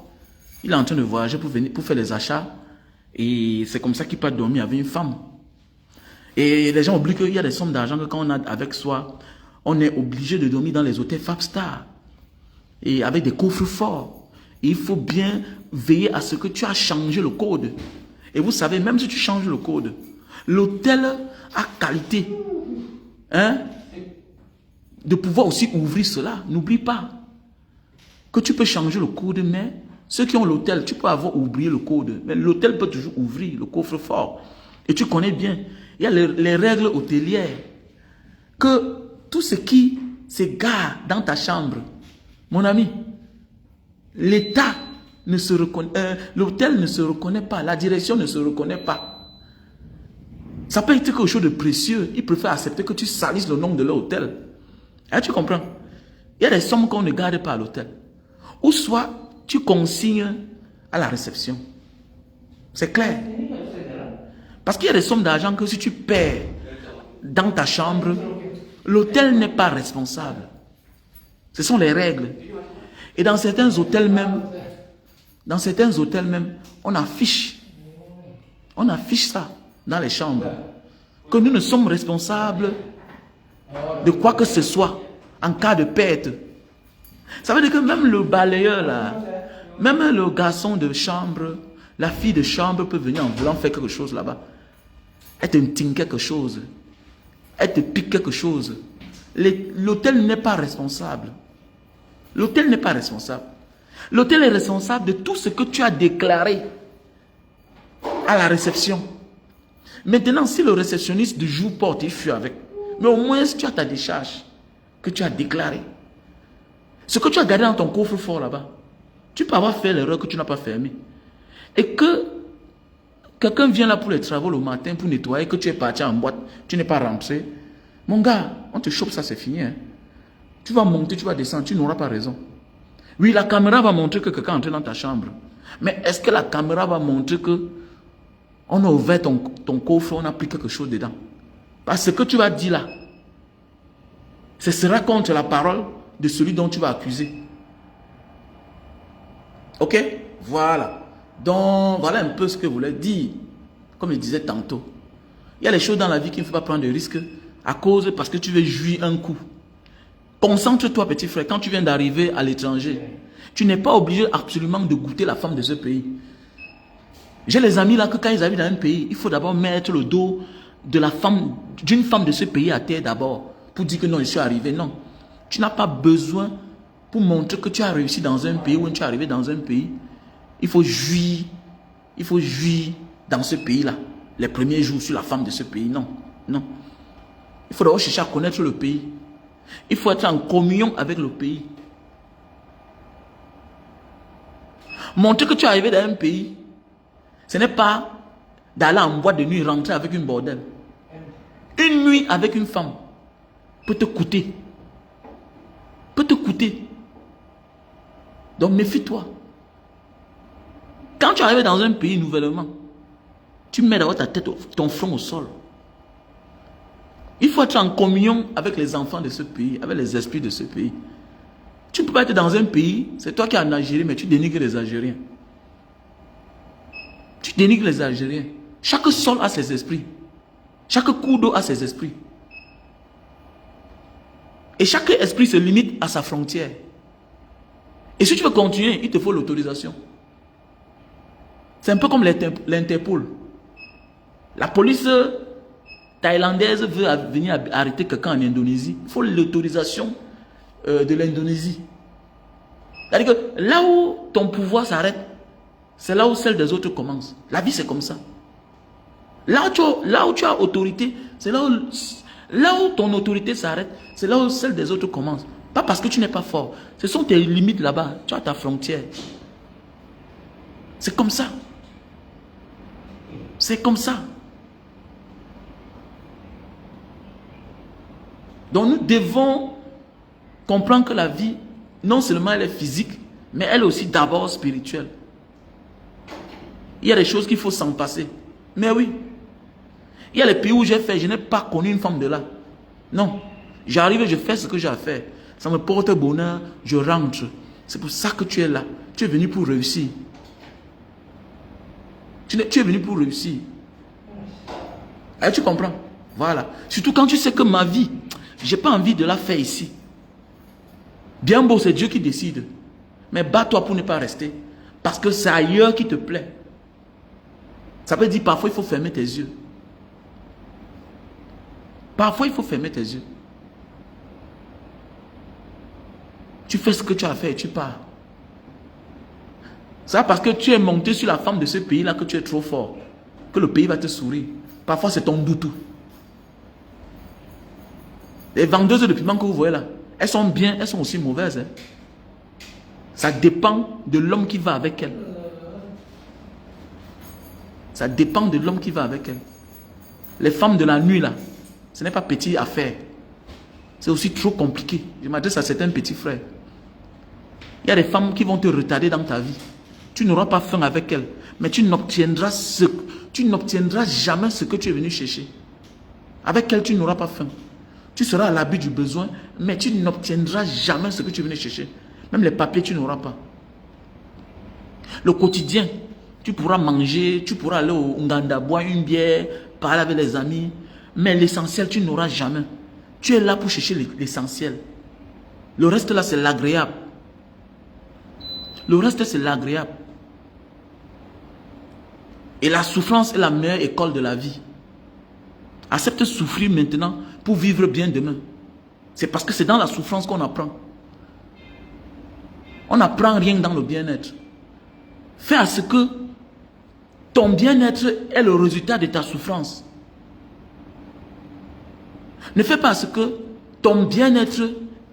Il est en train de voyager pour faire les achats. Et c'est comme ça qu'il peut dormir avec une femme. Et les gens oublient qu'il y a des sommes d'argent que quand on a avec soi, on est obligé de dormir dans les hôtels 5-star. Et avec des coffres forts. Et il faut bien veiller à ce que tu as changé le code. Et vous savez, même si tu changes le code, l'hôtel a qualité. Hein? De pouvoir aussi ouvrir cela. N'oublie pas que tu peux changer le code, mais ceux qui ont l'hôtel, tu peux avoir oublié le code. Mais l'hôtel peut toujours ouvrir le coffre fort. Et tu connais bien, il y a les règles hôtelières. Que tout ce qui s'égare dans ta chambre, mon ami, l'État ne se reconnaît, l'hôtel ne se reconnaît pas, la direction ne se reconnaît pas. Ça peut être quelque chose de précieux. Ils préfèrent accepter que tu salisses le nom de leur hôtel. Hein, tu comprends? Il y a des sommes qu'on ne garde pas à l'hôtel. Ou soit tu consignes à la réception. C'est clair. Parce qu'il y a des sommes d'argent que si tu perds dans ta chambre, l'hôtel n'est pas responsable. Ce sont les règles. Et dans certains hôtels même, on affiche ça dans les chambres. Que nous ne sommes responsables de quoi que ce soit en cas de perte. Ça veut dire que même le balayeur là, même le garçon de chambre, la fille de chambre peut venir en voulant faire quelque chose là-bas. Elle te tient quelque chose. Elle te pique quelque chose. L'hôtel n'est pas responsable. L'hôtel n'est pas responsable. L'hôtel est responsable de tout ce que tu as déclaré à la réception. Maintenant, si le réceptionniste du jour porte, il fuit avec. Mais au moins, si tu as ta décharge que tu as déclarée, ce que tu as gardé dans ton coffre-fort là-bas, tu peux avoir fait l'erreur que tu n'as pas fermée. Et que quelqu'un vient là pour les travaux le matin pour nettoyer, que tu es parti en boîte, tu n'es pas rentré. Mon gars, on te chope, ça c'est fini. Hein? Tu vas monter, tu vas descendre, tu n'auras pas raison. Oui, la caméra va montrer que quelqu'un est entré dans ta chambre. Mais est-ce que la caméra va montrer que on a ouvert ton coffre, on a pris quelque chose dedans? Parce que ce que tu vas dire là, ce sera contre la parole de celui dont tu vas accuser. Ok? Voilà. Donc, voilà un peu ce que je voulais dire. Comme je disais tantôt. Il y a les choses dans la vie qu'il ne faut pas prendre de risques parce que tu veux jouir un coup. Concentre-toi, petit frère, quand tu viens d'arriver à l'étranger. Tu n'es pas obligé absolument de goûter la femme de ce pays. J'ai les amis là que quand ils arrivent dans un pays, il faut d'abord mettre le dos de la femme, d'une femme de ce pays à terre d'abord. Pour dire que non, je suis arrivé. Non. Tu n'as pas besoin pour montrer que tu as réussi dans un pays ou tu es arrivé dans un pays. Il faut jouir dans ce pays-là. Les premiers jours sur la femme de ce pays. Non, non. Il faut d'abord chercher à connaître le pays. Il faut être en communion avec le pays. Montrer que tu es arrivé dans un pays, ce n'est pas d'aller en boîte de nuit, rentrer avec une bordelle. Une nuit avec une femme peut te coûter. Peut te coûter. Donc méfie-toi. Quand tu arrives dans un pays nouvellement, tu mets d'abord ta tête, ton front au sol. Il faut être en communion avec les enfants de ce pays, avec les esprits de ce pays. Tu ne peux pas être dans un pays, c'est toi qui es en Algérie, mais tu dénigres les Algériens. Tu dénigres les Algériens. Chaque sol a ses esprits. Chaque cours d'eau a ses esprits. Et chaque esprit se limite à sa frontière. Et si tu veux continuer, il te faut l'autorisation. C'est un peu comme l'Interpol. La police thaïlandaise veut venir arrêter quelqu'un en Indonésie. Il faut l'autorisation de l'Indonésie. C'est-à-dire que là où ton pouvoir s'arrête, c'est là où celle des autres commence. La vie, c'est comme ça. Là où tu as autorité, c'est là où ton autorité s'arrête, c'est là où celle des autres commence. Pas parce que tu n'es pas fort. Ce sont tes limites là-bas. Tu as ta frontière. C'est comme ça. C'est comme ça. Donc nous devons comprendre que la vie, non seulement elle est physique, mais elle est aussi d'abord spirituelle. Il y a des choses qu'il faut s'en passer. Mais oui. Il y a les pays où j'ai fait, je n'ai pas connu une femme de là. Non. J'arrive et je fais ce que j'ai à faire. Ça me porte bonheur, je rentre. C'est pour ça que tu es là. Tu es venu pour réussir. Tu es venu pour réussir. Et tu comprends? Voilà. Surtout quand tu sais que ma vie, je n'ai pas envie de la faire ici. Bien beau, c'est Dieu qui décide. Mais bats-toi pour ne pas rester. Parce que c'est ailleurs qui te plaît. Ça veut dire parfois il faut fermer tes yeux. Parfois il faut fermer tes yeux. Tu fais ce que tu as fait et tu pars. C'est parce que tu es monté sur la femme de ce pays-là que tu es trop fort. Que le pays va te sourire. Parfois c'est ton doutou. Les vendeuses de piment que vous voyez là, elles sont bien, elles sont aussi mauvaises. Hein. Ça dépend de l'homme qui va avec elles. Ça dépend de l'homme qui va avec elles. Les femmes de la nuit là, ce n'est pas petit à faire. C'est aussi trop compliqué. Je m'adresse à certains petits frères. Il y a des femmes qui vont te retarder dans ta vie. Tu n'auras pas faim avec elles. Mais tu n'obtiendras jamais ce que tu es venu chercher. Avec elles, tu n'auras pas faim. Tu seras à l'abri du besoin, mais tu n'obtiendras jamais ce que tu venais chercher. Même les papiers, tu n'auras pas. Le quotidien, tu pourras manger, tu pourras aller au Nganda, boire une bière, parler avec les amis, mais l'essentiel, tu n'auras jamais. Tu es là pour chercher l'essentiel. Le reste là, c'est l'agréable. Le reste, c'est l'agréable. Et la souffrance est la meilleure école de la vie. Accepte de souffrir maintenant pour vivre bien demain. C'est parce que c'est dans la souffrance qu'on apprend. On n'apprend rien dans le bien-être. Fais à ce que ton bien-être est le résultat de ta souffrance. Ne fais pas à ce que ton bien-être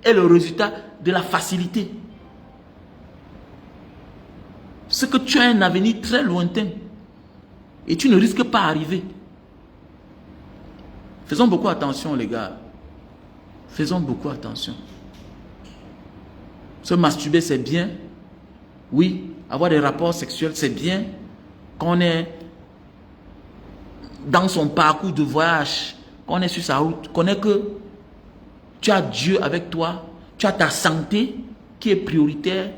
est le résultat de la facilité. Ce que tu as un avenir très lointain et tu ne risques pas d'arriver. Faisons beaucoup attention les gars. Faisons beaucoup attention. Se masturber c'est bien. Oui, avoir des rapports sexuels c'est bien. Qu'on est dans son parcours de voyage, qu'on est sur sa route, qu'on est que tu as Dieu avec toi, tu as ta santé qui est prioritaire,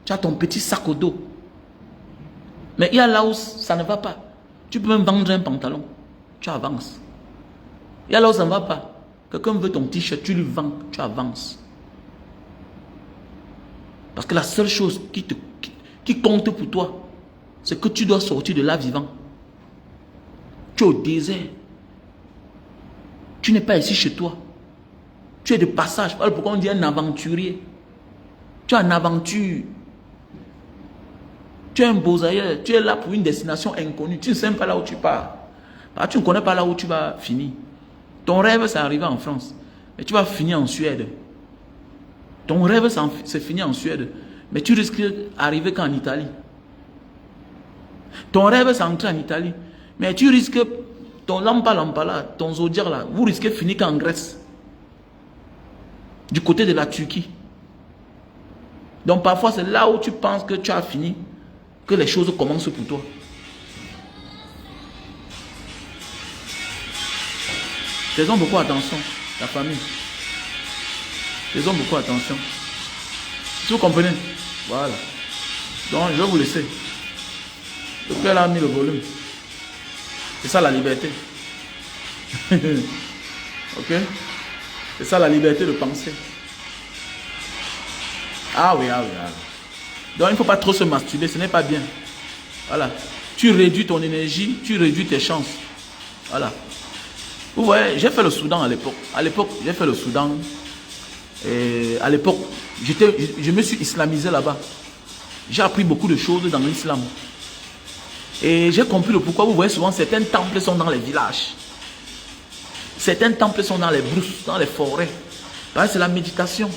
tu as ton petit sac au dos. Mais il y a là où ça ne va pas. Tu peux même vendre un pantalon, tu avances. Il y a là où ça ne va pas. Quelqu'un veut ton t-shirt, tu lui vends, tu avances. Parce que la seule chose qui compte pour toi, c'est que tu dois sortir de là vivant. Tu es au désert. Tu n'es pas ici chez toi. Tu es de passage. Voilà pourquoi on dit un aventurier. Tu es en aventure. Tu es un beau ailleurs. Tu es là pour une destination inconnue. Tu ne sais même pas là où tu pars. Tu ne connais pas là où tu vas finir. Ton rêve, c'est arriver en France. Mais tu vas finir en Suède. Ton rêve, c'est finir en Suède. Mais tu risques d'arriver qu'en Italie. Ton rêve, c'est entrer en Italie. Mais tu risques, ton lampa là, ton zodiac là, vous risquez de finir qu'en Grèce. Du côté de la Turquie. Donc parfois, c'est là où tu penses que tu as fini, que les choses commencent pour toi. Faisons beaucoup attention, la famille. Faisons beaucoup attention. Si vous comprenez, voilà. Donc, je vais vous laisser. Le père a mis le volume. C'est ça la liberté. Ok? C'est ça la liberté de penser. Ah oui, ah oui, ah oui. Donc, il ne faut pas trop se masturber, ce n'est pas bien. Voilà. Tu réduis ton énergie, tu réduis tes chances. Voilà. Vous voyez, j'ai fait le Soudan à l'époque. À l'époque, j'ai fait le Soudan. Et à l'époque, je me suis islamisé là-bas. J'ai appris beaucoup de choses dans l'islam. Et j'ai compris le pourquoi. Vous voyez souvent, certains temples sont dans les villages. Certains temples sont dans les brousses, dans les forêts. C'est la méditation.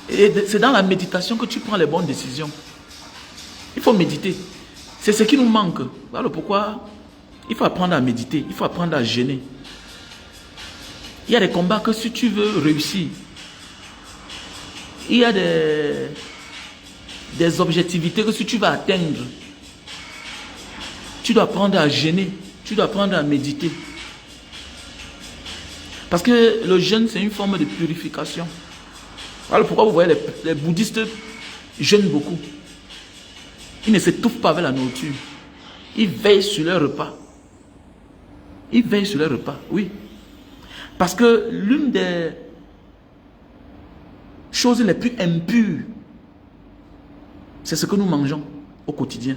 Et c'est dans la méditation que tu prends les bonnes décisions. Il faut méditer. C'est ce qui nous manque. Voilà pourquoi il faut apprendre à méditer. Il faut apprendre à jeûner. Il y a des combats que si tu veux réussir, il y a des objectivités que si tu vas atteindre, tu dois apprendre à jeûner, tu dois apprendre à méditer. Parce que le jeûne, c'est une forme de purification. Voilà pourquoi vous voyez les bouddhistes jeûnent beaucoup. Ils ne s'étouffent pas avec la nourriture. Ils veillent sur leur repas. Ils veillent sur leur repas, oui. Parce que l'une des choses les plus impures, c'est ce que nous mangeons au quotidien.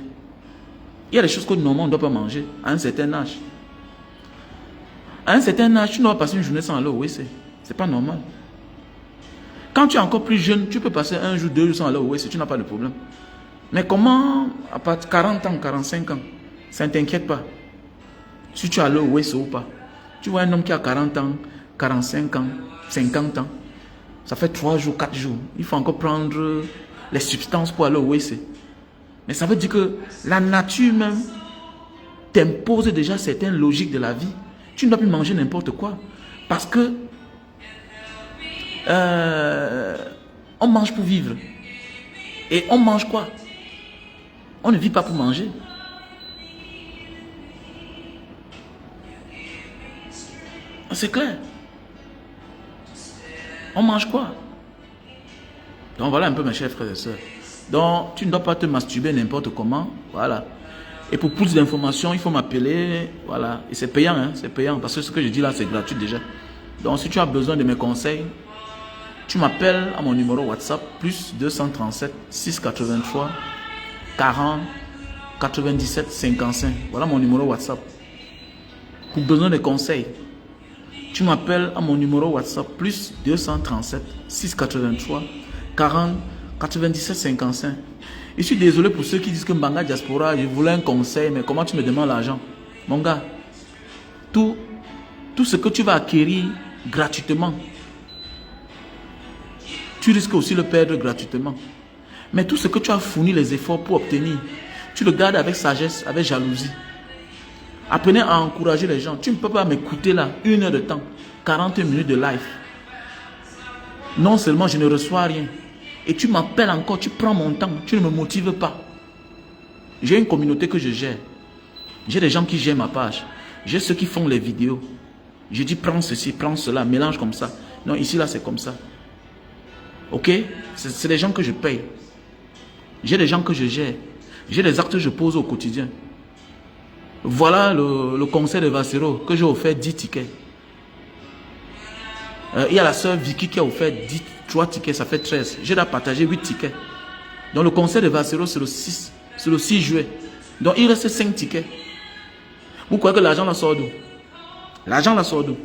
Il y a des choses que normalement on ne doit pas manger à un certain âge. À un certain âge, tu ne dois pas passer une journée sans aller au WC. C'est pas normal. Quand tu es encore plus jeune, tu peux passer un jour, 2 jours sans aller au WC, tu n'as pas de problème. Mais comment, à partir de 40 ans, 45 ans, ça ne t'inquiète pas. Si tu es allé au WC ou pas. Tu vois un homme qui a 40 ans, 45 ans, 50 ans, ça fait 3 jours, 4 jours. Il faut encore prendre les substances pour aller au WC. Mais ça veut dire que la nature même t'impose déjà certaines logiques de la vie. Tu ne dois plus manger n'importe quoi. Parce que on mange pour vivre. Et on mange quoi? On ne vit pas pour manger. C'est clair. On mange quoi? Donc voilà un peu mes chers frères et sœurs. Donc tu ne dois pas te masturber n'importe comment. Voilà. Et pour plus d'informations, il faut m'appeler. Voilà. Et c'est payant, hein? C'est payant. Parce que ce que je dis là, c'est gratuit déjà. Donc si tu as besoin de mes conseils, tu m'appelles à mon numéro WhatsApp, plus 237 683 40 97 55. Voilà mon numéro WhatsApp. Pour besoin de conseils, tu m'appelles à mon numéro WhatsApp, plus 237 683 40 97 55. Je suis désolé pour ceux qui disent que Mbanga Diaspora, je voulais un conseil, mais comment tu me demandes l'argent? Mon gars, tout ce que tu vas acquérir gratuitement, tu risques aussi de le perdre gratuitement. Mais tout ce que tu as fourni les efforts pour obtenir, tu le gardes avec sagesse, avec jalousie. Apprenez à encourager les gens. Tu ne peux pas m'écouter là, 1 heure de temps, 40 minutes de live. Non seulement je ne reçois rien, et tu m'appelles encore, tu prends mon temps, tu ne me motives pas. J'ai une communauté que je gère. J'ai des gens qui gèrent ma page. J'ai ceux qui font les vidéos. Je dis prends ceci, prends cela, mélange comme ça. Non, ici là c'est comme ça. Ok? C'est des gens que je paye. J'ai des gens que je gère. J'ai des actes que je pose au quotidien. Voilà le concert de Vassero que j'ai offert 10 tickets. Il y a la sœur Vicky qui a offert 3 tickets, ça fait 13. J'ai déjà partagé 8 tickets. Donc le concert de Vassero c'est le 6 juillet. Donc il reste 5 tickets. Vous croyez que l'argent la sort d'où? L'argent la sort d'où?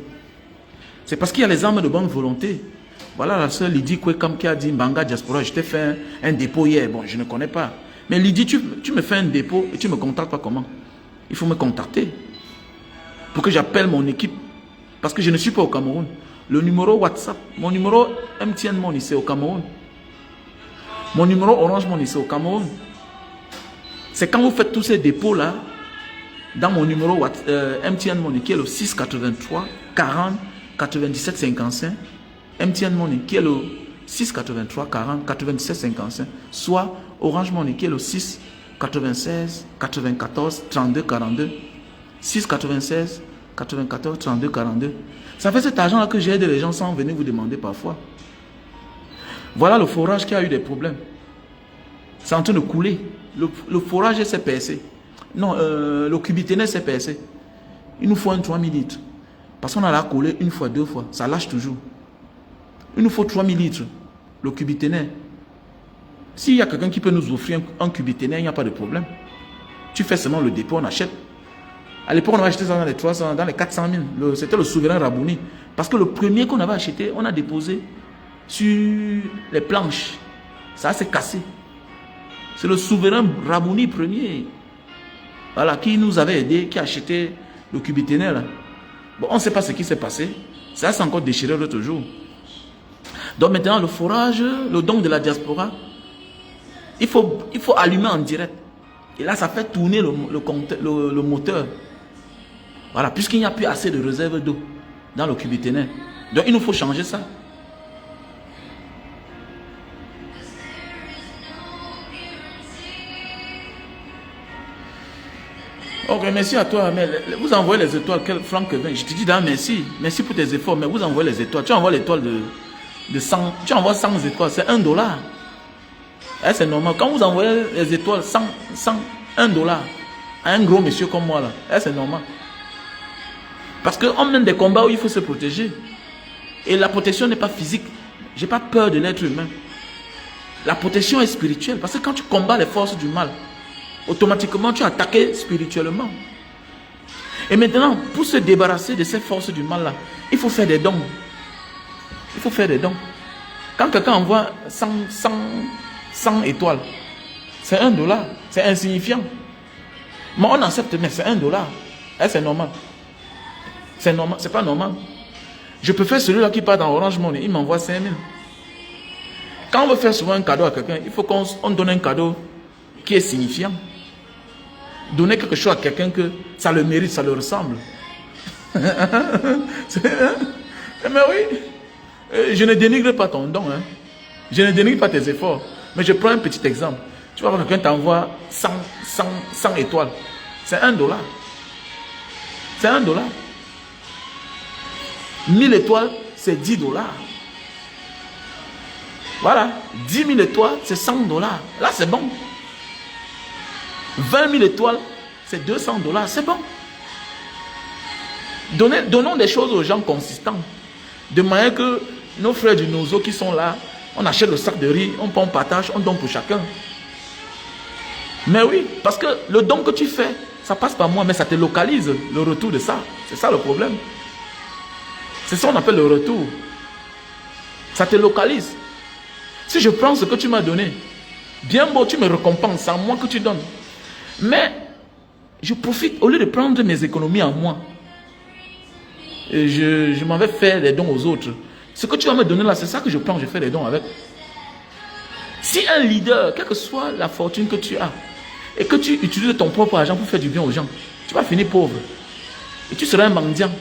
C'est parce qu'il y a les armes de bonne volonté. Voilà la sœur Lydie Kwekam qui a dit Mbanga Diaspora, je t'ai fait un dépôt hier. Bon, je ne connais pas. Mais Lydie, tu me fais un dépôt et tu me contactes pas comment? Il faut me contacter pour que j'appelle mon équipe. Parce que je ne suis pas au Cameroun. Le numéro WhatsApp, mon numéro MTN Money, c'est au Cameroun. Mon numéro Orange Money, c'est au Cameroun. C'est quand vous faites tous ces dépôts-là, dans mon numéro MTN Money, qui est le 683 40 97 55, MTN Money, qui est le 683 40 97 55, soit Orange Money, qui est le 6 96 94 32 42, 6 96 94 32 42. Ça fait cet argent-là que j'aide les gens sans venir vous demander parfois. Voilà le forage qui a eu des problèmes. C'est en train de couler. Le forage s'est percé. Non, le cubiténel s'est percé. Il nous faut un 3000 litres. Parce qu'on a la collé une fois, 2 fois. Ça lâche toujours. Il nous faut 3000 litres. Le cubiténel. S'il y a quelqu'un qui peut nous offrir un cubiténel, il n'y a pas de problème. Tu fais seulement le dépôt, on achète. À l'époque, on avait acheté ça dans les 300, dans les 400 000. C'était le souverain Rabouni. Parce que le premier qu'on avait acheté, on a déposé sur les planches. Ça s'est cassé. C'est le souverain Rabouni premier. Voilà, qui nous avait aidé, qui a acheté le cubiténel. Bon, on ne sait pas ce qui s'est passé. Ça s'est encore déchiré l'autre jour. Donc maintenant, le forage, le don de la diaspora, il faut allumer en direct. Et là, ça fait tourner le moteur. Voilà, puisqu'il n'y a plus assez de réserve d'eau dans le cubiténel. Donc, il nous faut changer ça. Ok, merci à toi. Mais vous envoyez les étoiles, Franck Kevin. Je te dis merci. Merci pour tes efforts, mais vous envoyez les étoiles. Tu envoies l'étoile de 100. Tu envoies 100 étoiles, c'est $1. Eh, c'est normal. Quand vous envoyez les étoiles, $1 à un gros monsieur comme moi, là, eh, c'est normal. Parce qu'on mène des combats où il faut se protéger. Et la protection n'est pas physique. Je n'ai pas peur de l'être humain. La protection est spirituelle. Parce que quand tu combats les forces du mal, automatiquement tu es attaqué spirituellement. Et maintenant, pour se débarrasser de ces forces du mal-là, il faut faire des dons. Il faut faire des dons. Quand quelqu'un envoie 100 étoiles, c'est $1. C'est insignifiant. Mais on accepte, mais c'est $1. Eh, c'est normal. C'est normal, c'est pas normal. Je peux faire celui-là qui part dans Orange Money, il m'envoie 5 000. Quand on veut faire souvent un cadeau à quelqu'un, il faut qu'on donne un cadeau qui est signifiant. Donner quelque chose à quelqu'un que ça le mérite, ça le ressemble. Mais oui, je ne dénigre pas ton don. Hein. Je ne dénigre pas tes efforts. Mais je prends un petit exemple. Tu vois, quelqu'un t'envoie 100 étoiles. C'est $1. C'est $1. 1000 étoiles, c'est 10 dollars. Voilà. 10 000 étoiles, c'est 100 dollars. Là, c'est bon. 20 000 étoiles, c'est 200 dollars. C'est bon. Donnons des choses aux gens consistants. De manière que nos frères du Nozo qui sont là, on achète le sac de riz, on prend, on partage, on donne pour chacun. Mais oui, parce que le don que tu fais, ça passe par moi, mais ça te localise le retour de ça. C'est ça le problème. C'est ça qu'on appelle le retour. Ça te localise. Si je prends ce que tu m'as donné, bien beau, tu me récompenses, c'est à moi que tu donnes. Mais je profite, au lieu de prendre mes économies en moi, et je m'en vais faire des dons aux autres. Ce que tu vas me donner là, c'est ça que je prends, je fais des dons avec. Si un leader, quelle que soit la fortune que tu as, et que tu utilises ton propre argent pour faire du bien aux gens, tu vas finir pauvre. Et tu seras un mendiant.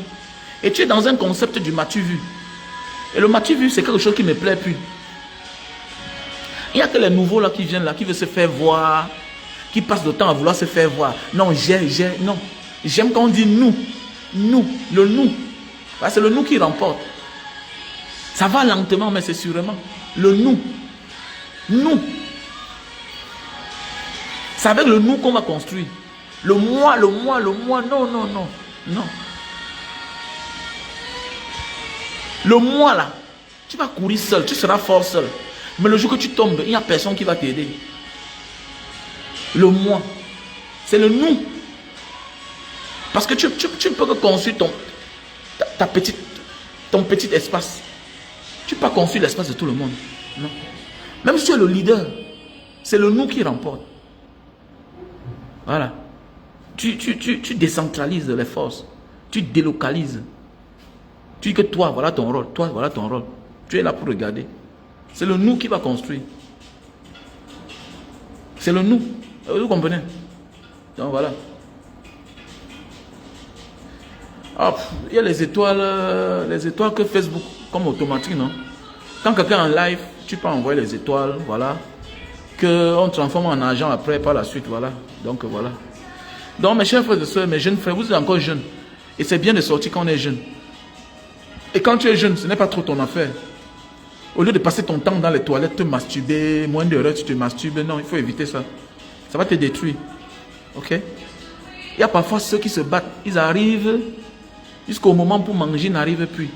Et tu es dans un concept du m'as-tu vu. Et le m'as-tu vu, c'est quelque chose qui ne me plaît plus. Il n'y a que les nouveaux là qui viennent là, qui veulent se faire voir, qui passent le temps à vouloir se faire voir. Non, non. J'aime quand on dit nous. Nous, le nous. C'est le nous qui remporte. Ça va lentement, mais c'est sûrement. Le nous. Nous. C'est avec le nous qu'on va construire. Le moi. Non. Le moi là, tu vas courir seul, tu seras fort seul. Mais le jour que tu tombes, il n'y a personne qui va t'aider. Le moi, c'est le nous. Parce que tu ne peux que construire ton petit espace. Tu ne peux pas construire l'espace de tout le monde. Non. Même si tu es le leader, c'est le nous qui remporte. Voilà. Tu décentralises les forces. Tu délocalises. Tu dis que toi, voilà ton rôle. Toi, voilà ton rôle. Tu es là pour regarder. C'est le nous qui va construire. C'est le nous. Vous comprenez? Donc voilà. Il y a les étoiles que Facebook, comme automatique, non? Quand quelqu'un est en live, tu peux envoyer les étoiles, voilà. Qu'on transforme en argent après, par la suite, voilà. Donc voilà. Donc mes chers frères et sœurs, mes jeunes frères, vous êtes encore jeunes. Et c'est bien de sortir quand on est jeune. Et quand tu es jeune, ce n'est pas trop ton affaire. Au lieu de passer ton temps dans les toilettes, te masturber, moins d'heures, tu te masturbes. Non, il faut éviter ça. Ça va te détruire. Ok? Il y a parfois ceux qui se battent. Ils arrivent jusqu'au moment pour manger, ils n'arrivent plus.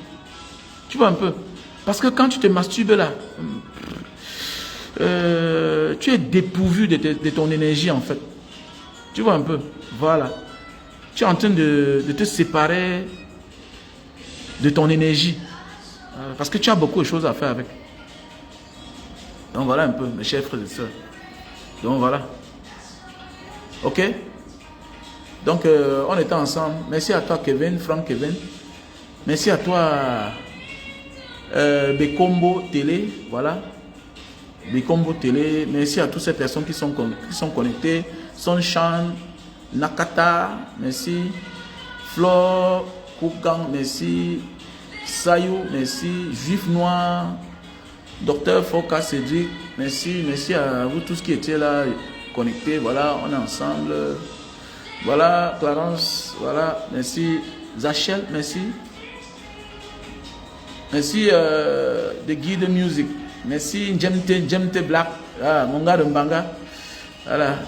Tu vois un peu? Parce que quand tu te masturbes là, tu es dépourvu de ton énergie en fait. Tu vois un peu? Voilà. Tu es en train de te séparer de ton énergie. Parce que tu as beaucoup de choses à faire avec. Donc voilà un peu, mes chers frères et sœurs. Donc voilà. Ok? Donc on était ensemble. Merci à toi Kevin, Franck Kevin. Merci à toi Bekombo Télé. Voilà. Bekombo Télé. Merci à toutes ces personnes qui sont connectées. Sonchan, Nakata, merci. Flore, Koukan, merci. Sayou, merci. Juif Noir, Docteur Foka Cédric, merci. Merci à vous tous qui étiez là connectés. Voilà, on est ensemble. Voilà, Clarence, voilà, merci. Zachel, merci. Merci The Guide Music. Merci Jemte Black. Ah, mon gars de Mbanga. Voilà.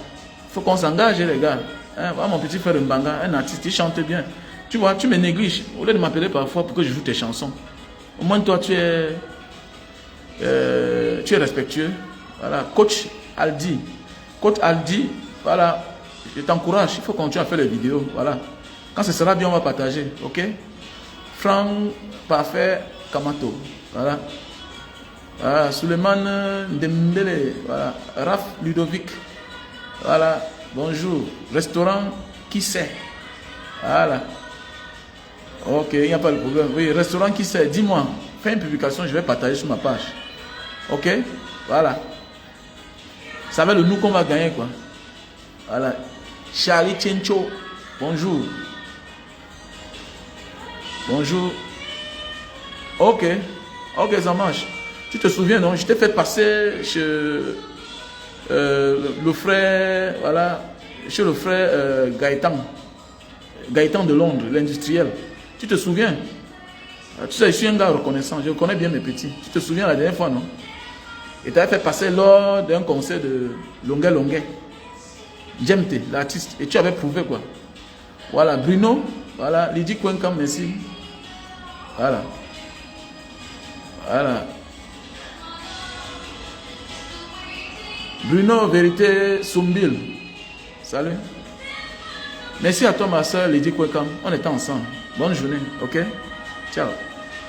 Faut qu'on s'engage les gars. Hein, voilà mon petit frère de Mbanga, un artiste, il chante bien. Tu vois, tu me négliges. Au lieu de m'appeler parfois pour que je joue tes chansons. Au moins toi tu es respectueux. Voilà, coach Aldi. Coach Aldi, voilà, je t'encourage. Il faut continuer à faire les vidéos. Voilà. Quand ce sera bien, on va partager. Ok? Franck Parfait Kamato. Voilà. Voilà. Suleiman Dembele. Voilà. Raph Ludovic. Voilà. Bonjour. Restaurant qui sait. Voilà. Ok, il n'y a pas de problème. Oui, restaurant qui sait. Dis-moi. Fais une publication, je vais partager sur ma page. Ok? Voilà. Ça va le nous qu'on va gagner, quoi. Voilà. Charlie Chencho. Bonjour. Bonjour. Ok. Ok, ça marche. Tu te souviens, non? Je t'ai fait passer chez le frère, voilà, chez le frère Gaëtan. Gaëtan de Londres, l'industriel. Tu te souviens? Tu sais, je suis un gars reconnaissant. Je connais bien mes petits. Tu te souviens la dernière fois, non? Et tu avais fait passer lors d'un concert de Longuet Longuet. Jemte, l'artiste. Et tu avais prouvé quoi? Voilà, Bruno. Voilà, Lydie Kwenkam, merci. Voilà. Voilà. Bruno, vérité, Soumbil. Salut. Merci à toi, ma soeur Lydie Kwenkam. On était ensemble. Bonne journée, ok? Ciao.